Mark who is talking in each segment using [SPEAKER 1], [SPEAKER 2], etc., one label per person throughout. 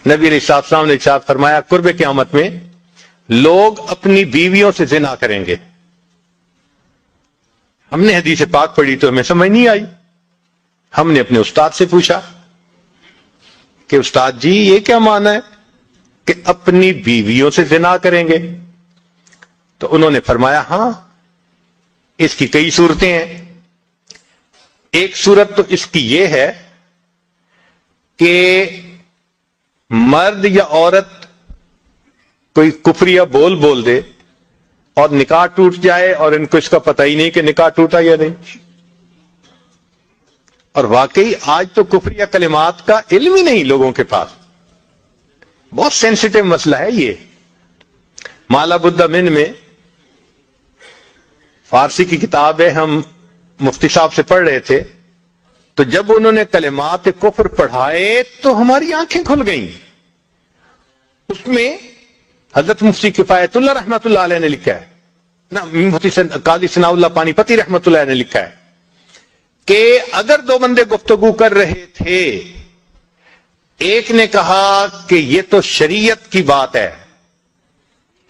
[SPEAKER 1] نبی علیہ السلام نے ارشاد فرمایا قرب قیامت میں لوگ اپنی بیویوں سے زنا کریں گے. ہم نے حدیث پاک پڑھی تو ہمیں سمجھ نہیں آئی. ہم نے اپنے استاد سے پوچھا کہ استاد جی یہ کیا معنی ہے کہ اپنی بیویوں سے زنا کریں گے؟ تو انہوں نے فرمایا ہاں اس کی کئی صورتیں ہیں. ایک صورت تو اس کی یہ ہے کہ مرد یا عورت کوئی کفریہ بول دے اور نکاح ٹوٹ جائے اور ان کو اس کا پتہ ہی نہیں کہ نکاح ٹوٹا یا نہیں. اور واقعی آج تو کفریہ کلمات کا علم ہی نہیں لوگوں کے پاس. بہت سینسیٹیو مسئلہ ہے یہ. مالا بدہ من میں فارسی کی کتاب ہے, ہم مفتی صاحب سے پڑھ رہے تھے تو جب انہوں نے کلمات کفر پڑھائے تو ہماری آنکھیں کھل گئیں. اس میں حضرت مفتی کفایت اللہ رحمۃ اللہ علیہ نے لکھا ہے, مفتی قاضی ثناء اللہ پانی پتی رحمۃ اللہ علیہ نے لکھا ہے کہ اگر دو بندے گفتگو کر رہے تھے, ایک نے کہا کہ یہ تو شریعت کی بات ہے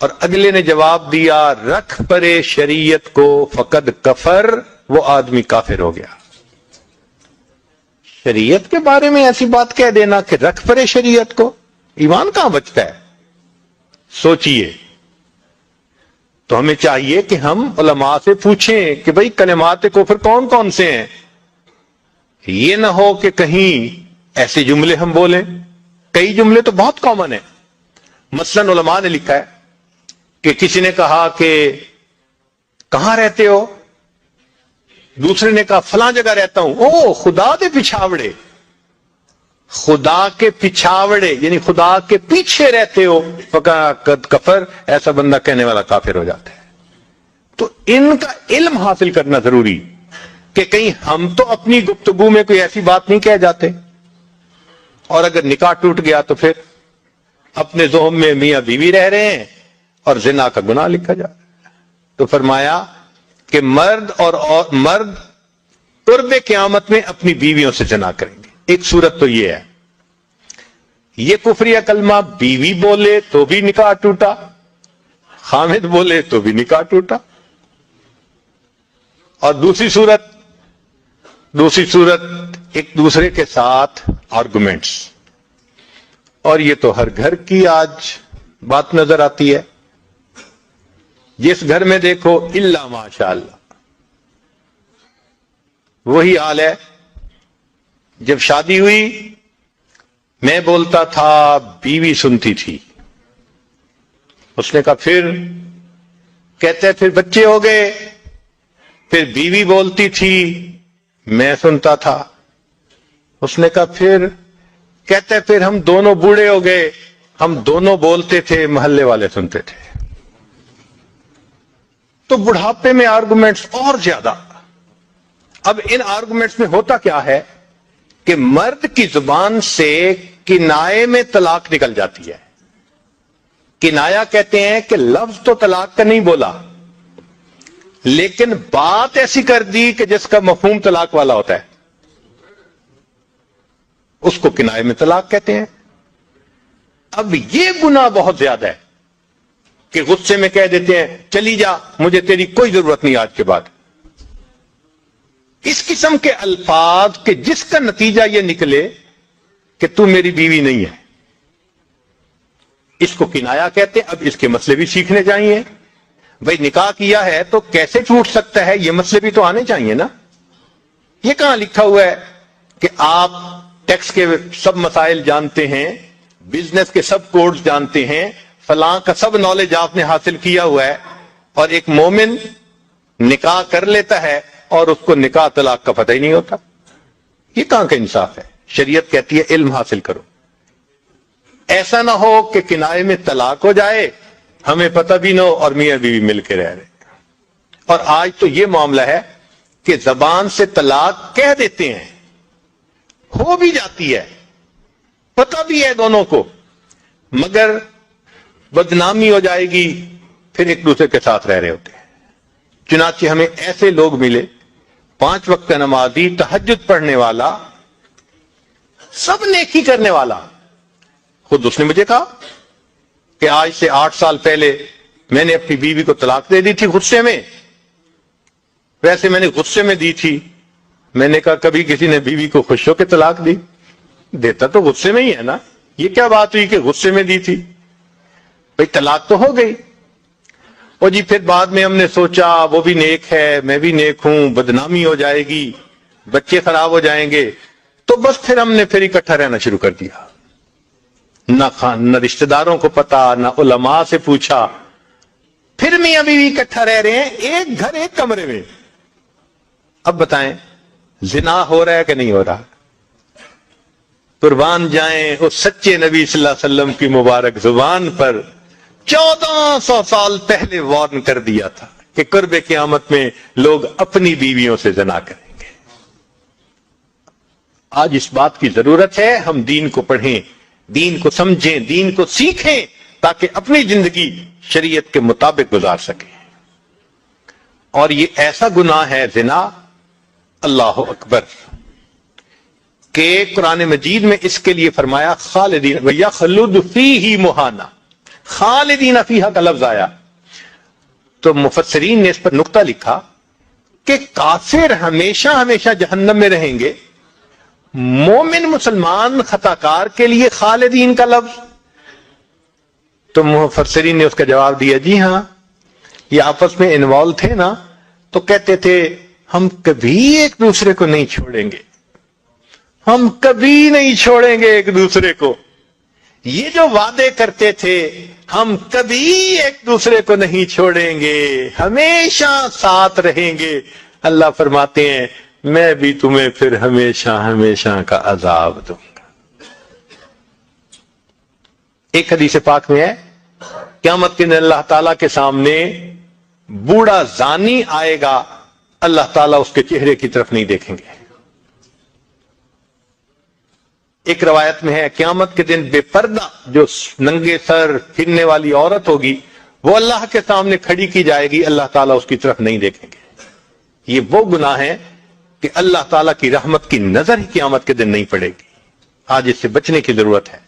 [SPEAKER 1] اور اگلے نے جواب دیا رکھ پرے شریعت کو فقد کفر, وہ آدمی کافر ہو گیا. شریعت کے بارے میں ایسی بات کہہ دینا کہ رکھ پرے شریعت کو, ایمان کہاں بچتا ہے؟ سوچئے. تو ہمیں چاہیے کہ ہم علماء سے پوچھیں کہ بھئی کلمات کفر کون کون سے ہیں. یہ نہ ہو کہ کہیں ایسے جملے ہم بولیں. کئی جملے تو بہت کامن ہیں. مثلا علماء نے لکھا ہے کہ کسی نے کہا کہ کہاں رہتے ہو, دوسرے نے کہا فلاں جگہ رہتا ہوں. او خدا دے پچھاوڑے, خدا کے پچھاوڑے یعنی خدا کے پیچھے رہتے ہو, فقد کفر, ایسا بندہ کہنے والا کافر ہو جاتا ہے. تو ان کا علم حاصل کرنا ضروری کہ کہیں ہم تو اپنی گفتگو میں کوئی ایسی بات نہیں کہہ جاتے, اور اگر نکاح ٹوٹ گیا تو پھر اپنے ذہن میں میاں بیوی رہ رہے ہیں اور زنا کا گناہ لکھا جا رہا ہے. تو فرمایا کہ مرد قرب قیامت میں اپنی بیویوں سے زنا کریں گے. ایک صورت تو یہ ہے, یہ کفریہ کلمہ بیوی بولے تو بھی نکاح ٹوٹا, خامد بولے تو بھی نکاح ٹوٹا. اور دوسری صورت ایک دوسرے کے ساتھ آرگومنٹس, اور یہ تو ہر گھر کی آج بات نظر آتی ہے. جس گھر میں دیکھو الا ماشاء اللہ وہی حال ہے. جب شادی ہوئی میں بولتا تھا بیوی سنتی تھی, اس نے کہا پھر, کہتے پھر بچے ہو گئے, پھر بیوی بولتی تھی میں سنتا تھا. اس نے کہا پھر, کہتے پھر ہم دونوں بوڑھے ہو گئے, ہم دونوں بولتے تھے محلے والے سنتے تھے. تو بڑھاپے میں آرگومنٹس اور زیادہ. اب ان آرگومنٹس میں ہوتا کیا ہے کہ مرد کی زبان سے کنائے میں طلاق نکل جاتی ہے. کنایا کہتے ہیں کہ لفظ تو طلاق کا نہیں بولا لیکن بات ایسی کر دی کہ جس کا مفہوم طلاق والا ہوتا ہے, اس کو کنائے میں طلاق کہتے ہیں. اب یہ گناہ بہت زیادہ ہے کہ غصے میں کہہ دیتے ہیں چلی جا, مجھے تیری کوئی ضرورت نہیں آج کے بعد. اس قسم کے الفاظ کہ جس کا نتیجہ یہ نکلے کہ تو میری بیوی نہیں ہے, اس کو کنایا کہتے ہیں. اب اس کے مسئلے بھی سیکھنے چاہیے. بھئی نکاح کیا ہے تو کیسے ٹوٹ سکتا ہے, یہ مسئلے بھی تو آنے چاہیے نا. یہ کہاں لکھا ہوا ہے کہ آپ ٹیکس کے سب مسائل جانتے ہیں, بزنس کے سب کوڈز جانتے ہیں, فلاں کا سب نالج آپ نے حاصل کیا ہوا ہے, اور ایک مومن نکاح کر لیتا ہے اور اس کو نکاح طلاق کا پتہ ہی نہیں ہوتا. یہ کہاں کا انصاف ہے؟ شریعت کہتی ہے علم حاصل کرو. ایسا نہ ہو کہ کنائے میں طلاق ہو جائے, ہمیں پتہ بھی نہ ہو اور میاں بیوی مل کے رہ رہے. اور آج تو یہ معاملہ ہے کہ زبان سے طلاق کہہ دیتے ہیں, ہو بھی جاتی ہے, پتہ بھی ہے دونوں کو, مگر بدنامی ہو جائے گی, پھر ایک دوسرے کے ساتھ رہ رہے ہوتے ہیں. چنانچہ ہمیں ایسے لوگ ملے 5 وقت نمازی, تہجد پڑھنے والا, سب نیکی کرنے والا, خود اس نے مجھے کہا کہ آج سے 8 سال پہلے میں نے اپنی بیوی کو طلاق دے دی تھی غصے میں. ویسے میں نے غصے میں دی تھی. میں نے کہا کبھی کسی نے بیوی کو خوش ہو کے طلاق دی؟ دیتا تو غصے میں ہی ہے نا. یہ کیا بات ہوئی کہ غصے میں دی تھی؟ بھئی طلاق تو ہو گئی. اور جی پھر بعد میں ہم نے سوچا وہ بھی نیک ہے میں بھی نیک ہوں, بدنامی ہو جائے گی, بچے خراب ہو جائیں گے, تو بس پھر ہم نے پھر اکٹھا رہنا شروع کر دیا. نہ رشتہ داروں کو پتا, نہ علماء سے پوچھا. پھر میاں بیوی اکٹھا رہ رہے ہیں ایک گھر ایک کمرے میں. اب بتائیں زنا ہو رہا ہے کہ نہیں ہو رہا؟ قربان جائیں اس سچے نبی صلی اللہ علیہ وسلم کی مبارک زبان پر 1400 سال پہلے وارن کر دیا تھا کہ قرب قیامت میں لوگ اپنی بیویوں سے زنا کریں گے. آج اس بات کی ضرورت ہے ہم دین کو پڑھیں, دین کو سمجھیں, دین کو سیکھیں تاکہ اپنی زندگی شریعت کے مطابق گزار سکیں. اور یہ ایسا گناہ ہے زنا, اللہ اکبر, کہ قرآن مجید میں اس کے لیے فرمایا خالدین وَيَخْلُدُ فِيهِ مُحَانَا, خالدین فیہا کا لفظ آیا. تو مفسرین نے اس پر نقطہ لکھا کہ کافر ہمیشہ ہمیشہ جہنم میں رہیں گے, مومن مسلمان خطاکار کے لیے خالدین کا لفظ. تو مفسرین نے اس کا جواب دیا جی ہاں, یہ آپس میں انوالو تھے نا, تو کہتے تھے ہم کبھی ایک دوسرے کو نہیں چھوڑیں گے, ہم کبھی نہیں چھوڑیں گے ایک دوسرے کو. یہ جو وعدے کرتے تھے ہم کبھی ایک دوسرے کو نہیں چھوڑیں گے, ہمیشہ ساتھ رہیں گے, اللہ فرماتے ہیں میں بھی تمہیں پھر ہمیشہ ہمیشہ کا عذاب دوں گا. ایک حدیث پاک میں ہے قیامت کے دن اللہ تعالیٰ کے سامنے بوڑھا زانی آئے گا, اللہ تعالیٰ اس کے چہرے کی طرف نہیں دیکھیں گے. ایک روایت میں ہے قیامت کے دن بے پردہ جو ننگے سر پھرنے والی عورت ہوگی وہ اللہ کے سامنے کھڑی کی جائے گی, اللہ تعالیٰ اس کی طرف نہیں دیکھیں گے. یہ وہ گناہ ہے کہ اللہ تعالیٰ کی رحمت کی نظر ہی قیامت کے دن نہیں پڑے گی. آج اس سے بچنے کی ضرورت ہے.